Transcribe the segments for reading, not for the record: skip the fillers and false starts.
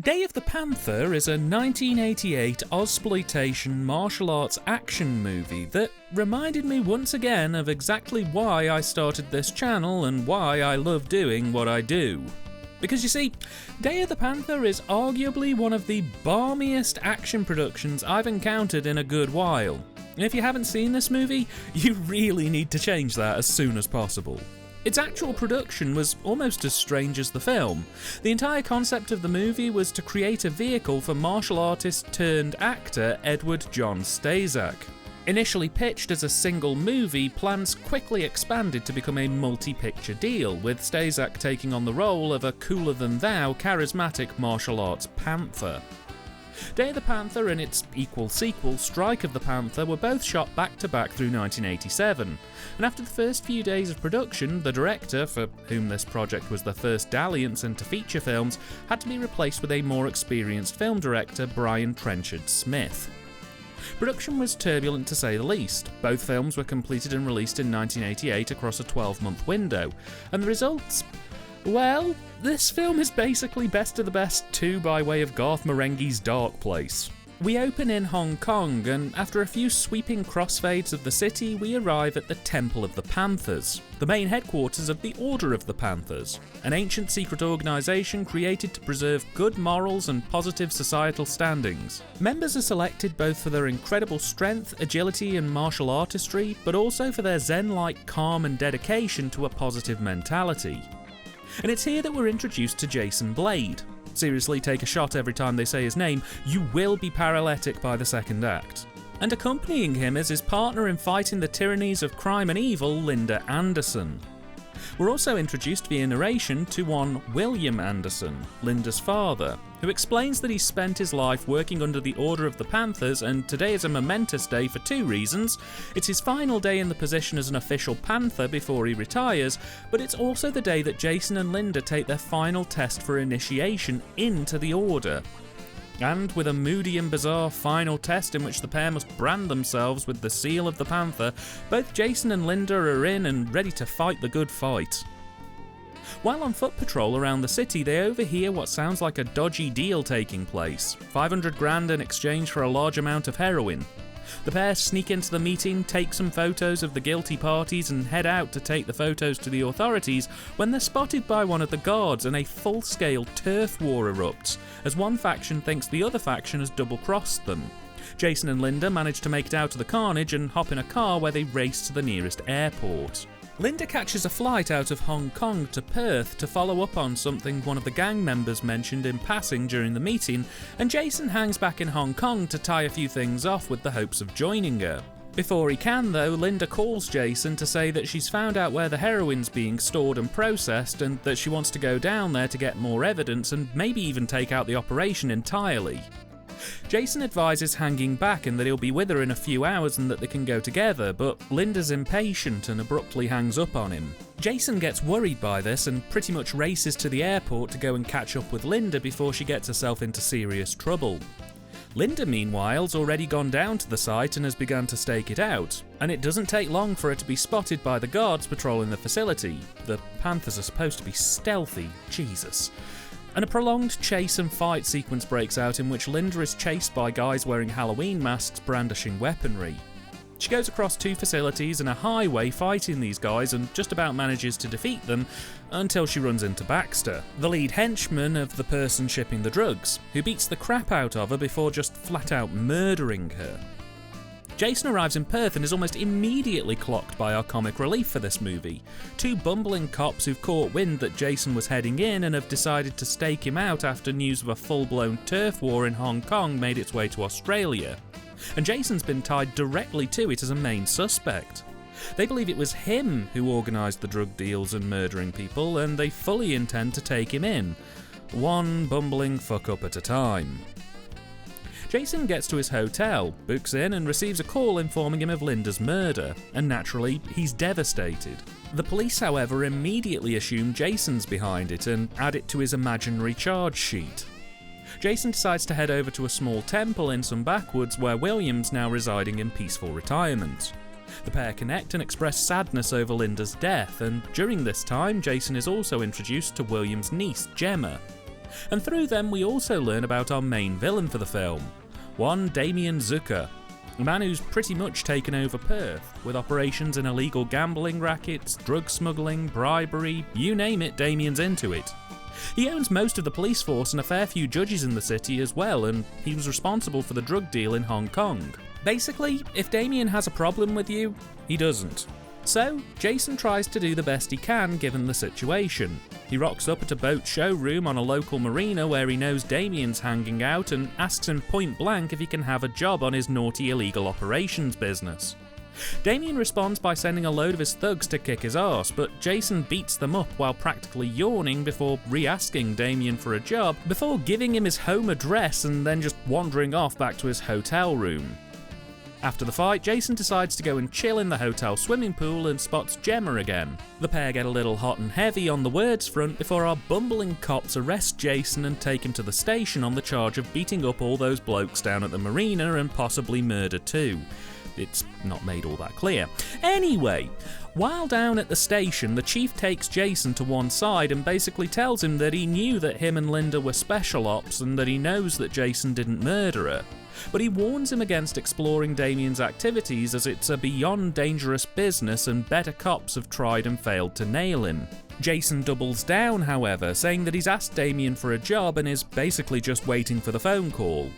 Day of the Panther is a 1988 Ozsploitation martial arts action movie that reminded me once again of exactly why I started this channel and why I love doing what I do. Because you see, Day of the Panther is arguably one of the balmiest action productions I've encountered in a good while. And if you haven't seen this movie, you really need to change that as soon as possible. Its actual production was almost as strange as the film. The entire concept of the movie was to create a vehicle for martial artist turned actor Edward John Staszak. Initially pitched as a single movie, plans quickly expanded to become a multi-picture deal, with Staszak taking on the role of a cooler-than-thou charismatic martial arts panther. Day of the Panther and its equal sequel, Strike of the Panther, were both shot back-to-back through 1987, and after the first few days of production, the director, for whom this project was the first dalliance into feature films, had to be replaced with a more experienced film director, Brian Trenchard Smith. Production was turbulent to say the least. Both films were completed and released in 1988 across a 12-month window, and the results? Well, this film is basically Best of the Best 2 by way of Garth Marenghi's Dark Place. We open in Hong Kong, and after a few sweeping crossfades of the city, we arrive at the Temple of the Panthers, the main headquarters of the Order of the Panthers, an ancient secret organisation created to preserve good morals and positive societal standings. Members are selected both for their incredible strength, agility and martial artistry, but also for their zen-like calm and dedication to a positive mentality. And it's here that we're introduced to Jason Blade. Seriously, take a shot every time they say his name, you will be paralytic by the second act. And accompanying him is his partner in fighting the tyrannies of crime and evil, Linda Anderson. We're also introduced via narration to one William Anderson, Linda's father, who explains that he spent his life working under the Order of the Panthers, and today is a momentous day for two reasons. It's his final day in the position as an official Panther before he retires, but it's also the day that Jason and Linda take their final test for initiation into the Order. And with a moody and bizarre final test in which the pair must brand themselves with the seal of the Panther, both Jason and Linda are in and ready to fight the good fight. While on foot patrol around the city, they overhear what sounds like a dodgy deal taking place, 500 grand in exchange for a large amount of heroin. The pair sneak into the meeting, take some photos of the guilty parties and head out to take the photos to the authorities when they're spotted by one of the guards and a full-scale turf war erupts, as one faction thinks the other faction has double-crossed them. Jason and Linda manage to make it out of the carnage and hop in a car where they race to the nearest airport. Linda catches a flight out of Hong Kong to Perth to follow up on something one of the gang members mentioned in passing during the meeting, and Jason hangs back in Hong Kong to tie a few things off with the hopes of joining her. Before he can though, Linda calls Jason to say that she's found out where the heroin's being stored and processed, and that she wants to go down there to get more evidence and maybe even take out the operation entirely. Jason advises hanging back and that he'll be with her in a few hours and that they can go together, but Linda's impatient and abruptly hangs up on him. Jason gets worried by this and pretty much races to the airport to go and catch up with Linda before she gets herself into serious trouble. Linda, meanwhile's already gone down to the site and has begun to stake it out, and it doesn't take long for her to be spotted by the guards patrolling the facility. The Panthers are supposed to be stealthy, Jesus. And a prolonged chase and fight sequence breaks out in which Linda is chased by guys wearing Halloween masks brandishing weaponry. She goes across two facilities and a highway fighting these guys and just about manages to defeat them until she runs into Baxter, the lead henchman of the person shipping the drugs, who beats the crap out of her before just flat out murdering her. Jason arrives in Perth and is almost immediately clocked by our comic relief for this movie. Two bumbling cops who've caught wind that Jason was heading in and have decided to stake him out after news of a full-blown turf war in Hong Kong made its way to Australia. And Jason's been tied directly to it as a main suspect. They believe it was him who organised the drug deals and murdering people, and they fully intend to take him in. One bumbling fuck-up at a time. Jason gets to his hotel, books in and receives a call informing him of Linda's murder, and naturally, he's devastated. The police, however, immediately assume Jason's behind it and add it to his imaginary charge sheet. Jason decides to head over to a small temple in some backwoods where William's now residing in peaceful retirement. The pair connect and express sadness over Linda's death, and during this time, Jason is also introduced to William's niece, Gemma. And through them we also learn about our main villain for the film, one Damien Zucker, a man who's pretty much taken over Perth, with operations in illegal gambling rackets, drug smuggling, bribery, you name it, Damien's into it. He owns most of the police force and a fair few judges in the city as well, and he was responsible for the drug deal in Hong Kong. Basically, if Damien has a problem with you, he doesn't. So, Jason tries to do the best he can given the situation. He rocks up at a boat showroom on a local marina where he knows Damien's hanging out and asks him point blank if he can have a job on his naughty illegal operations business. Damien responds by sending a load of his thugs to kick his arse, but Jason beats them up while practically yawning before re-asking Damien for a job, before giving him his home address and then just wandering off back to his hotel room. After the fight, Jason decides to go and chill in the hotel swimming pool and spots Gemma again. The pair get a little hot and heavy on the words front before our bumbling cops arrest Jason and take him to the station on the charge of beating up all those blokes down at the marina and possibly murder too. It's not made all that clear. Anyway, while down at the station, the chief takes Jason to one side and basically tells him that he knew that him and Linda were special ops and that he knows that Jason didn't murder her. But he warns him against exploring Damien's activities as it's a beyond dangerous business and better cops have tried and failed to nail him. Jason doubles down, however, saying that he's asked Damien for a job and is basically just waiting for the phone call.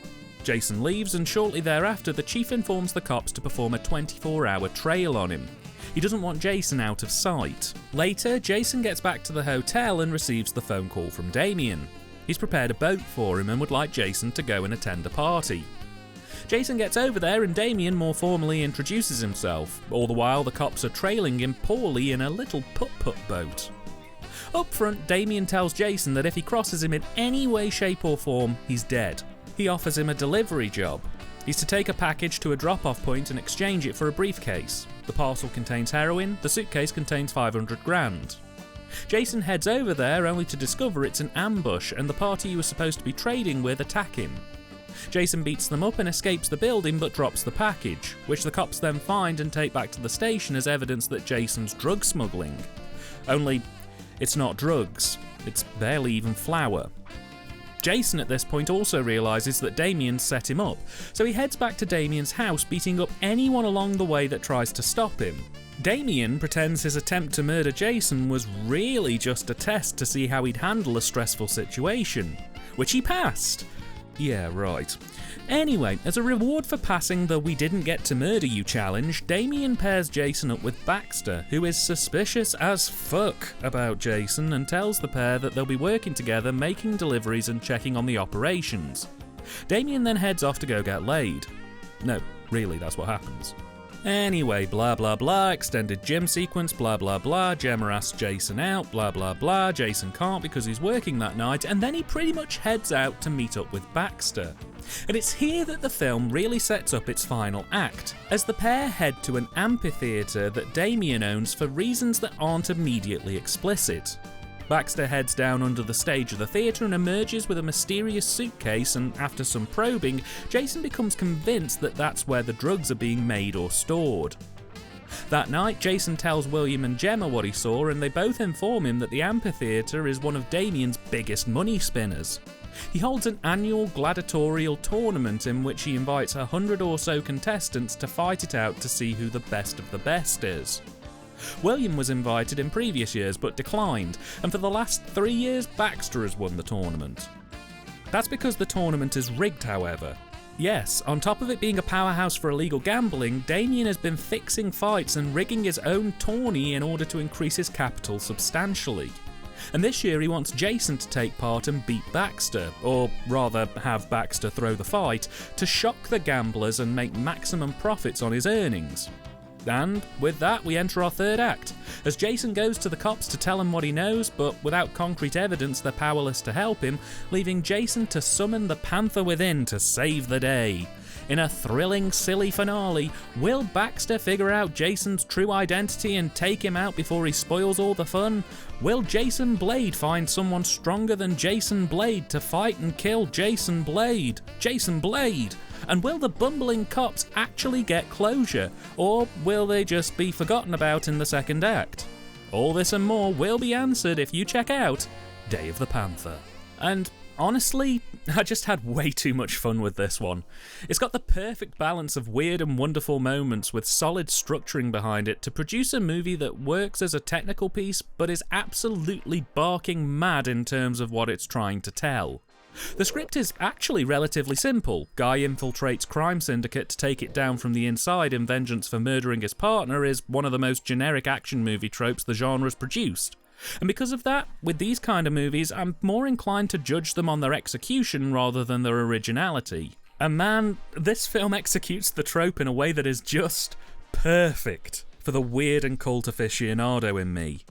Jason leaves, and shortly thereafter the chief informs the cops to perform a 24-hour trail on him. He doesn't want Jason out of sight. Later, Jason gets back to the hotel and receives the phone call from Damien. He's prepared a boat for him and would like Jason to go and attend a party. Jason gets over there and Damien more formally introduces himself. All the while the cops are trailing him poorly in a little putt-putt boat. Up front, Damien tells Jason that if he crosses him in any way, shape or form, he's dead. He offers him a delivery job. He's to take a package to a drop-off point and exchange it for a briefcase. The parcel contains heroin, the suitcase contains 500 grand. Jason heads over there only to discover it's an ambush and the party he was supposed to be trading with attack him. Jason beats them up and escapes the building but drops the package, which the cops then find and take back to the station as evidence that Jason's drug smuggling. Only, it's not drugs, it's barely even flour. Jason at this point also realises that Damien set him up, so he heads back to Damien's house beating up anyone along the way that tries to stop him. Damien pretends his attempt to murder Jason was really just a test to see how he'd handle a stressful situation, which he passed. Yeah, right. Anyway, as a reward for passing the "we didn't get to murder you" challenge, Damien pairs Jason up with Baxter, who is suspicious as fuck about Jason and tells the pair that they'll be working together making deliveries and checking on the operations. Damien then heads off to go get laid. No, really, that's what happens. Anyway, blah blah blah, extended gym sequence, blah blah blah, Gemma asks Jason out, blah blah blah, Jason can't because he's working that night, and then he pretty much heads out to meet up with Baxter. And it's here that the film really sets up its final act, as the pair head to an amphitheatre that Damien owns for reasons that aren't immediately explicit. Baxter heads down under the stage of the theatre and emerges with a mysterious suitcase, and after some probing, Jason becomes convinced that that's where the drugs are being made or stored. That night, Jason tells William and Gemma what he saw, and they both inform him that the amphitheatre is one of Damien's biggest money spinners. He holds an annual gladiatorial tournament in which he invites 100 or so contestants to fight it out to see who the best of the best is. William was invited in previous years but declined, and for the last 3 years Baxter has won the tournament. That's because the tournament is rigged, however. Yes, on top of it being a powerhouse for illegal gambling, Damien has been fixing fights and rigging his own tourney in order to increase his capital substantially. And this year he wants Jason to take part and beat Baxter, or rather have Baxter throw the fight, to shock the gamblers and make maximum profits on his earnings. And with that, we enter our third act, as Jason goes to the cops to tell them what he knows, but without concrete evidence they're powerless to help him, leaving Jason to summon the Panther within to save the day. In a thrilling, silly finale, will Baxter figure out Jason's true identity and take him out before he spoils all the fun? Will Jason Blade find someone stronger than Jason Blade to fight and kill Jason Blade? Jason Blade! And will the bumbling cops actually get closure, or will they just be forgotten about in the second act? All this and more will be answered if you check out Day of the Panther. And Honestly, I just had way too much fun with this one. It's got the perfect balance of weird and wonderful moments with solid structuring behind it to produce a movie that works as a technical piece but is absolutely barking mad in terms of what it's trying to tell. The script is actually relatively simple. Guy infiltrates crime syndicate to take it down from the inside in vengeance for murdering his partner is one of the most generic action movie tropes the genre's produced. And because of that, with these kind of movies, I'm more inclined to judge them on their execution rather than their originality. And man, this film executes the trope in a way that is just perfect for the weird and cult aficionado in me.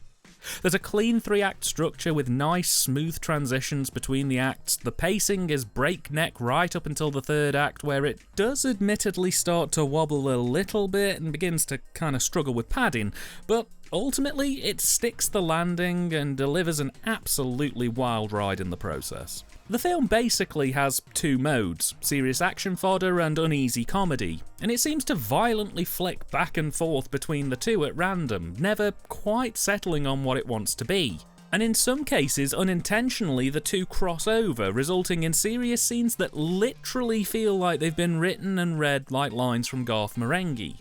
There's a clean 3-act structure with nice, smooth transitions between the acts. The pacing is breakneck right up until the 3rd act, where it does admittedly start to wobble a little bit and begins to kind of struggle with padding, but ultimately it sticks the landing and delivers an absolutely wild ride in the process. The film basically has 2 modes, serious action fodder and uneasy comedy, and it seems to violently flick back and forth between the two at random, never quite settling on what it wants to be. And in some cases, unintentionally, the two cross over, resulting in serious scenes that literally feel like they've been written and read like lines from Garth Marenghi.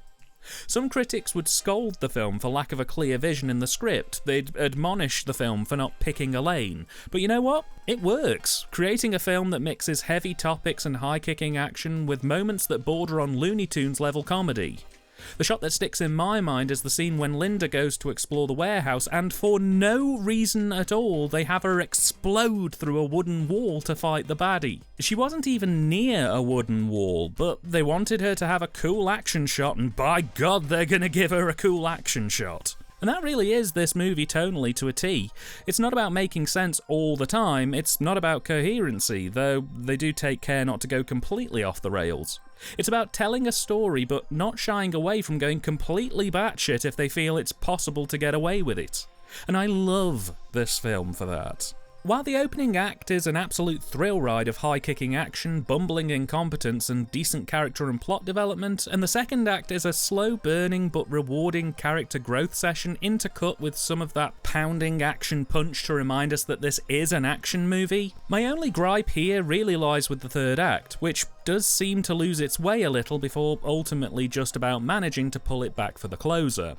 Some critics would scold the film for lack of a clear vision in the script. They'd admonish the film for not picking a lane. But you know what? It works, creating a film that mixes heavy topics and high-kicking action with moments that border on Looney Tunes level comedy. The shot that sticks in my mind is the scene when Linda goes to explore the warehouse and for no reason at all they have her explode through a wooden wall to fight the baddie. She wasn't even near a wooden wall, but they wanted her to have a cool action shot and by God they're gonna give her a cool action shot. And that really is this movie tonally to a T. It's not about making sense all the time, it's not about coherency, though they do take care not to go completely off the rails. It's about telling a story but not shying away from going completely batshit if they feel it's possible to get away with it. And I love this film for that. While the opening act is an absolute thrill ride of high-kicking action, bumbling incompetence and decent character and plot development, and the second act is a slow-burning but rewarding character growth session intercut with some of that pounding action punch to remind us that this is an action movie, my only gripe here really lies with the third act, which does seem to lose its way a little before ultimately just about managing to pull it back for the closer.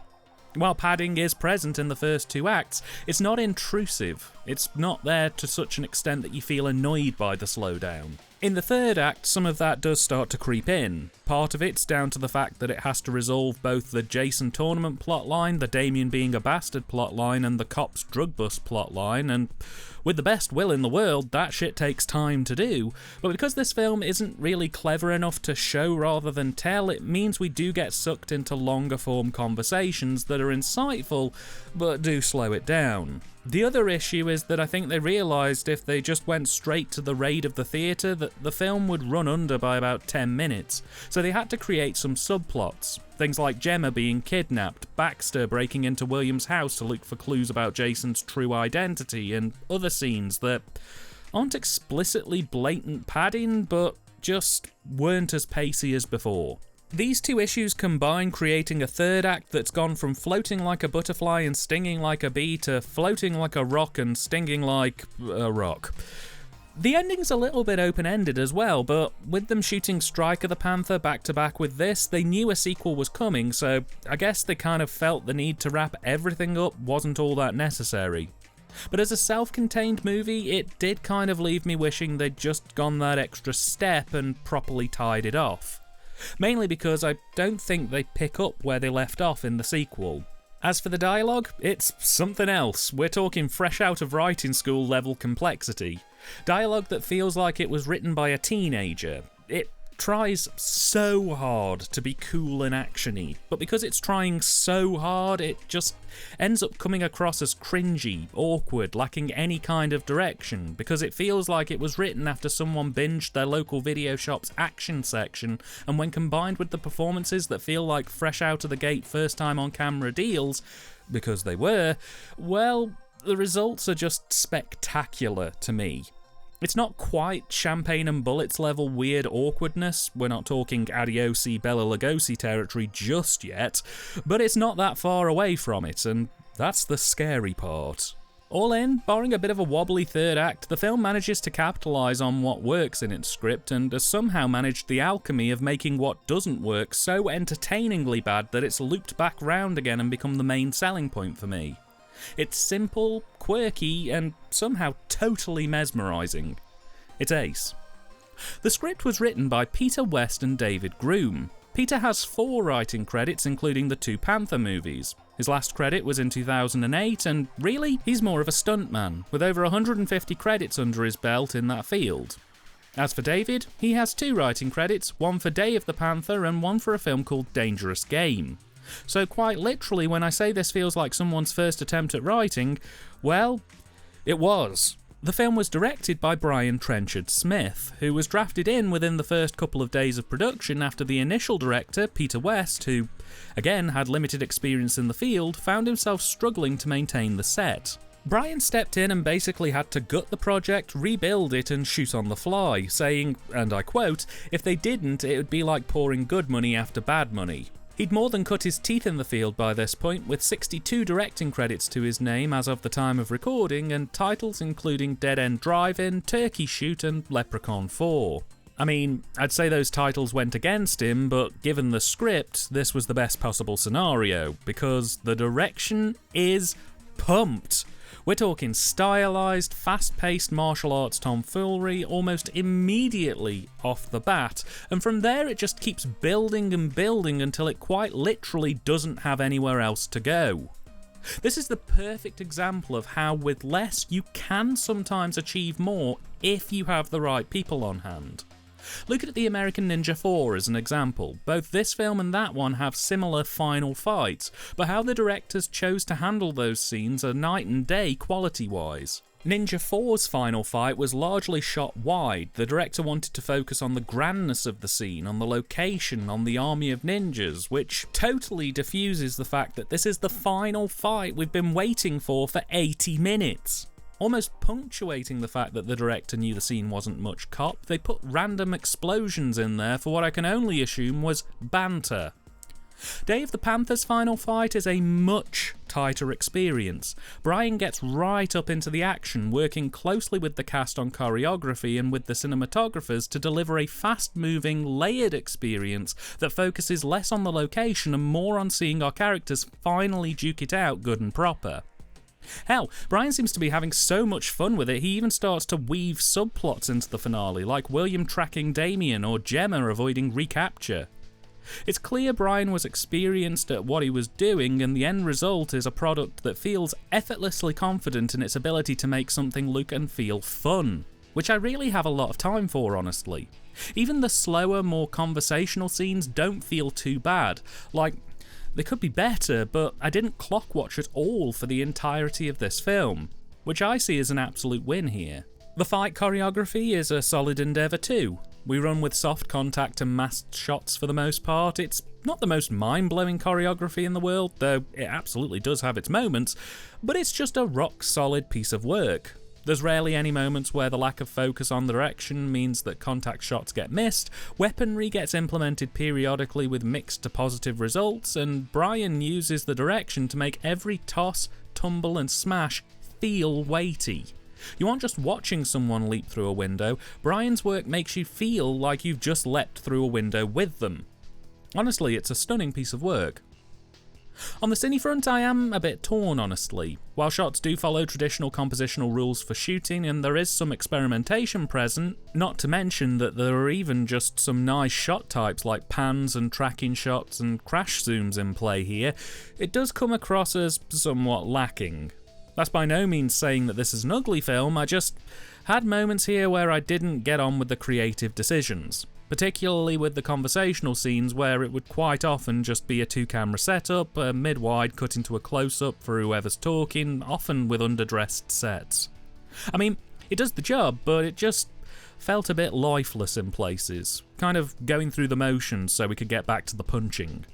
While padding is present in the first 2 acts, it's not intrusive. It's not there to such an extent that you feel annoyed by the slowdown. In the third act, some of that does start to creep in. Part of it's down to the fact that it has to resolve both the Jason tournament plotline, the Damien being a bastard plotline, and the cops drug bust plotline, and with the best will in the world, that shit takes time to do. But because this film isn't really clever enough to show rather than tell, it means we do get sucked into longer form conversations that are insightful, but do slow it down. The other issue is that I think they realised if they just went straight to the raid of the theatre that the film would run under by about 10 minutes, so they had to create some subplots. Things like Gemma being kidnapped, Baxter breaking into William's house to look for clues about Jason's true identity, and other scenes that aren't explicitly blatant padding, but just weren't as pacey as before. These 2 issues combine, creating a third act that's gone from floating like a butterfly and stinging like a bee to floating like a rock and stinging like a rock. The ending's a little bit open-ended as well, but with them shooting Striker the Panther back-to-back with this, they knew a sequel was coming, so I guess they kind of felt the need to wrap everything up wasn't all that necessary. But as a self-contained movie, it did kind of leave me wishing they'd just gone that extra step and properly tied it off. Mainly because I don't think they pick up where they left off in the sequel. As for the dialogue, it's something else. We're talking fresh out of writing school level complexity. Dialogue that feels like it was written by a teenager. It tries so hard to be cool and actiony, but because it's trying so hard, it just ends up coming across as cringy, awkward, lacking any kind of direction, because it feels like it was written after someone binged their local video shop's action section, and when combined with the performances that feel like fresh out of the gate first time on camera deals, because they were, well, the results are just spectacular to me. It's not quite Champagne and Bullets level weird awkwardness, we're not talking Adiosi Bela Lugosi territory just yet, but it's not that far away from it, and that's the scary part. All in, barring a bit of a wobbly third act, the film manages to capitalise on what works in its script and has somehow managed the alchemy of making what doesn't work so entertainingly bad that it's looped back round again and become the main selling point for me. It's simple, quirky, and somehow totally mesmerising. It's ace. The script was written by Peter West and David Groom. Peter has 4 writing credits, including the 2 Panther movies. His last credit was in 2008, and really, he's more of a stuntman, with over 150 credits under his belt in that field. As for David, he has 2 writing credits, one for Day of the Panther and one for a film called Dangerous Game. So quite literally, when I say this feels like someone's first attempt at writing, well, it was. The film was directed by Brian Trenchard Smith, who was drafted in within the first couple of days of production after the initial director, Peter West, who, again, had limited experience in the field, found himself struggling to maintain the set. Brian stepped in and basically had to gut the project, rebuild it and shoot on the fly, saying, and I quote, "If they didn't, it would be like pouring good money after bad money." He'd more than cut his teeth in the field by this point, with 62 directing credits to his name as of the time of recording, and titles including Dead End Drive-In, Turkey Shoot and Leprechaun 4. I mean, I'd say those titles went against him, but given the script, this was the best possible scenario, because the direction is pumped. We're talking stylised, fast-paced martial arts tomfoolery almost immediately off the bat, and from there it just keeps building and building until it quite literally doesn't have anywhere else to go. This is the perfect example of how with less you can sometimes achieve more if you have the right people on hand. Look at the American Ninja 4 as an example. Both this film and that one have similar final fights, but how the directors chose to handle those scenes are night and day quality-wise. Ninja 4's final fight was largely shot wide. The director wanted to focus on the grandness of the scene, on the location, on the army of ninjas, which totally diffuses the fact that this is the final fight we've been waiting for 80 minutes. Almost punctuating the fact that the director knew the scene wasn't much cop, they put random explosions in there for what I can only assume was banter. Day of the Panther's final fight is a much tighter experience. Brian gets right up into the action, working closely with the cast on choreography and with the cinematographers to deliver a fast-moving, layered experience that focuses less on the location and more on seeing our characters finally duke it out good and proper. Hell, Brian seems to be having so much fun with it, he even starts to weave subplots into the finale, like William tracking Damien or Gemma avoiding recapture. It's clear Brian was experienced at what he was doing, and the end result is a product that feels effortlessly confident in its ability to make something look and feel fun, which I really have a lot of time for, honestly. Even the slower, more conversational scenes don't feel too bad. Like, they could be better, but I didn't clock watch at all for the entirety of this film, which I see as an absolute win here. The fight choreography is a solid endeavour too. We run with soft contact and masked shots for the most part. It's not the most mind-blowing choreography in the world, though it absolutely does have its moments, but it's just a rock-solid piece of work. There's rarely any moments where the lack of focus on the direction means that contact shots get missed, weaponry gets implemented periodically with mixed to positive results, and Brian uses the direction to make every toss, tumble and smash feel weighty. You aren't just watching someone leap through a window, Brian's work makes you feel like you've just leapt through a window with them. Honestly, it's a stunning piece of work. On the cine front, I am a bit torn, honestly. While shots do follow traditional compositional rules for shooting and there is some experimentation present, not to mention that there are even just some nice shot types like pans and tracking shots and crash zooms in play here, it does come across as somewhat lacking. That's by no means saying that this is an ugly film, I just had moments here where I didn't get on with the creative decisions. Particularly with the conversational scenes where it would quite often just be a 2-camera setup, a mid-wide cut into a close-up for whoever's talking, often with underdressed sets. I mean, it does the job, but it just felt a bit lifeless in places, kind of going through the motions so we could get back to the punching.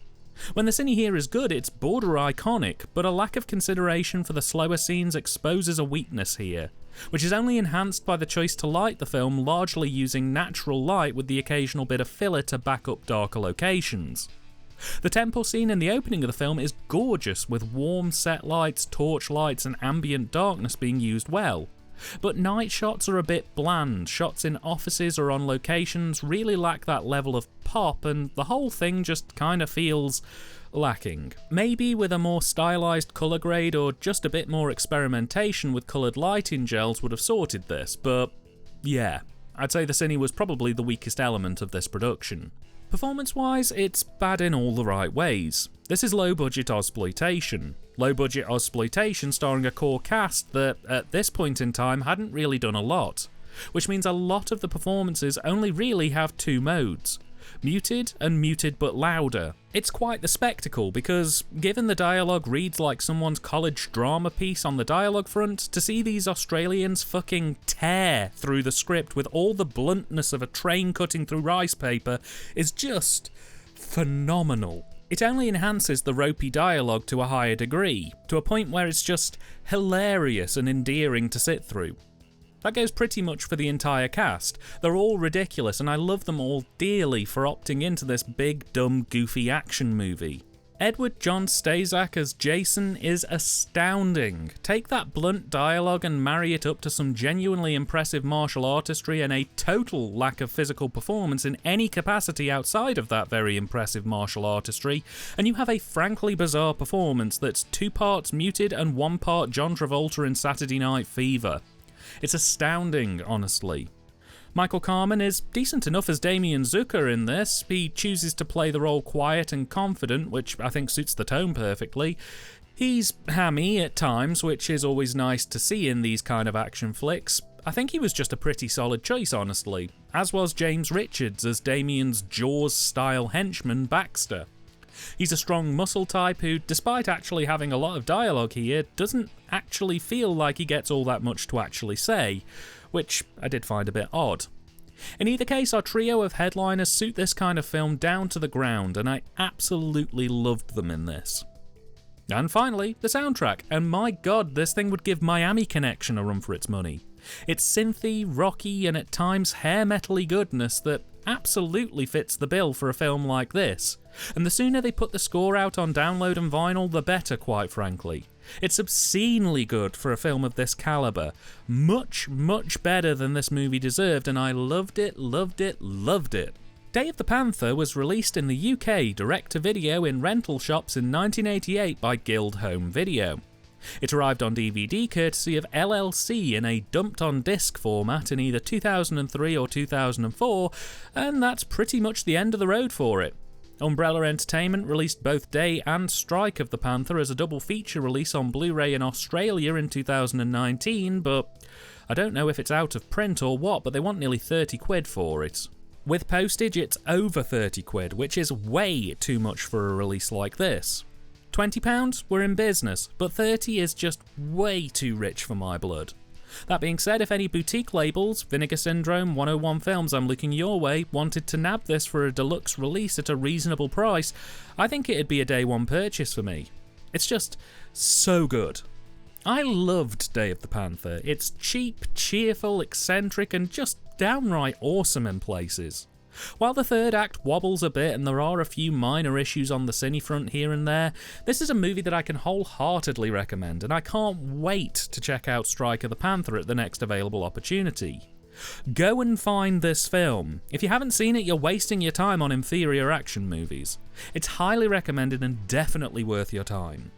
When the cine here is good, it's border iconic, but a lack of consideration for the slower scenes exposes a weakness here, which is only enhanced by the choice to light the film largely using natural light with the occasional bit of filler to back up darker locations. The temple scene in the opening of the film is gorgeous, with warm set lights, torch lights and ambient darkness being used well. But night shots are a bit bland. Shots in offices or on locations really lack that level of pop, and the whole thing just kinda feels lacking. Maybe with a more stylized colour grade or just a bit more experimentation with coloured lighting gels would have sorted this, but yeah, I'd say the Cine was probably the weakest element of this production. Performance-wise, it's bad in all the right ways. This is low-budget Ozsploitation. Low-budget Ozsploitation starring a core cast that, at this point in time, hadn't really done a lot. Which means a lot of the performances only really have two modes. Muted and muted but louder. It's quite the spectacle because, given the dialogue reads like someone's college drama piece on the dialogue front, to see these Australians fucking tear through the script with all the bluntness of a train cutting through rice paper is just phenomenal. It only enhances the ropey dialogue to a higher degree, to a point where it's just hilarious and endearing to sit through. That goes pretty much for the entire cast. They're all ridiculous and I love them all dearly for opting into this big, dumb, goofy action movie. Edward John Staszak as Jason is astounding. Take that blunt dialogue and marry it up to some genuinely impressive martial artistry and a total lack of physical performance in any capacity outside of that very impressive martial artistry, and you have a frankly bizarre performance that's 2 parts muted and 1 part John Travolta in Saturday Night Fever. It's astounding, honestly. Michael Carmen is decent enough as Damien Zucker in this. He chooses to play the role quiet and confident, which I think suits the tone perfectly. He's hammy at times, which is always nice to see in these kind of action flicks. I think he was just a pretty solid choice, honestly, as was James Richards as Damien's Jaws-style henchman Baxter. He's a strong muscle type who, despite actually having a lot of dialogue here, doesn't actually feel like he gets all that much to actually say, which I did find a bit odd. In either case, our trio of headliners suit this kind of film down to the ground, and I absolutely loved them in this. And finally, the soundtrack, and my god, this thing would give Miami Connection a run for its money. It's synthy, rocky, and at times hair metal-y goodness that absolutely fits the bill for a film like this. And the sooner they put the score out on download and vinyl, the better, quite frankly. It's obscenely good for a film of this calibre. Much, much better than this movie deserved, and I loved it, loved it, loved it. Day of the Panther was released in the UK direct-to-video in rental shops in 1988 by Guild Home Video. It arrived on DVD courtesy of LLC in a dumped-on-disc format in either 2003 or 2004, and that's pretty much the end of the road for it. Umbrella Entertainment released both Day and Strike of the Panther as a double feature release on Blu-ray in Australia in 2019, but I don't know if it's out of print or what, but they want nearly 30 quid for it. With postage, it's over 30 quid, which is way too much for a release like this. £20, we're in business, but 30 is just way too rich for my blood. That being said, if any boutique labels, Vinegar Syndrome, 101 Films, I'm looking your way, wanted to nab this for a deluxe release at a reasonable price, I think it'd be a day one purchase for me. It's just so good. I loved Day of the Panther. It's cheap, cheerful, eccentric, and just downright awesome in places. While the third act wobbles a bit and there are a few minor issues on the cine front here and there, this is a movie that I can wholeheartedly recommend, and I can't wait to check out Strike of the Panther at the next available opportunity. Go and find this film. If you haven't seen it, you're wasting your time on inferior action movies. It's highly recommended and definitely worth your time.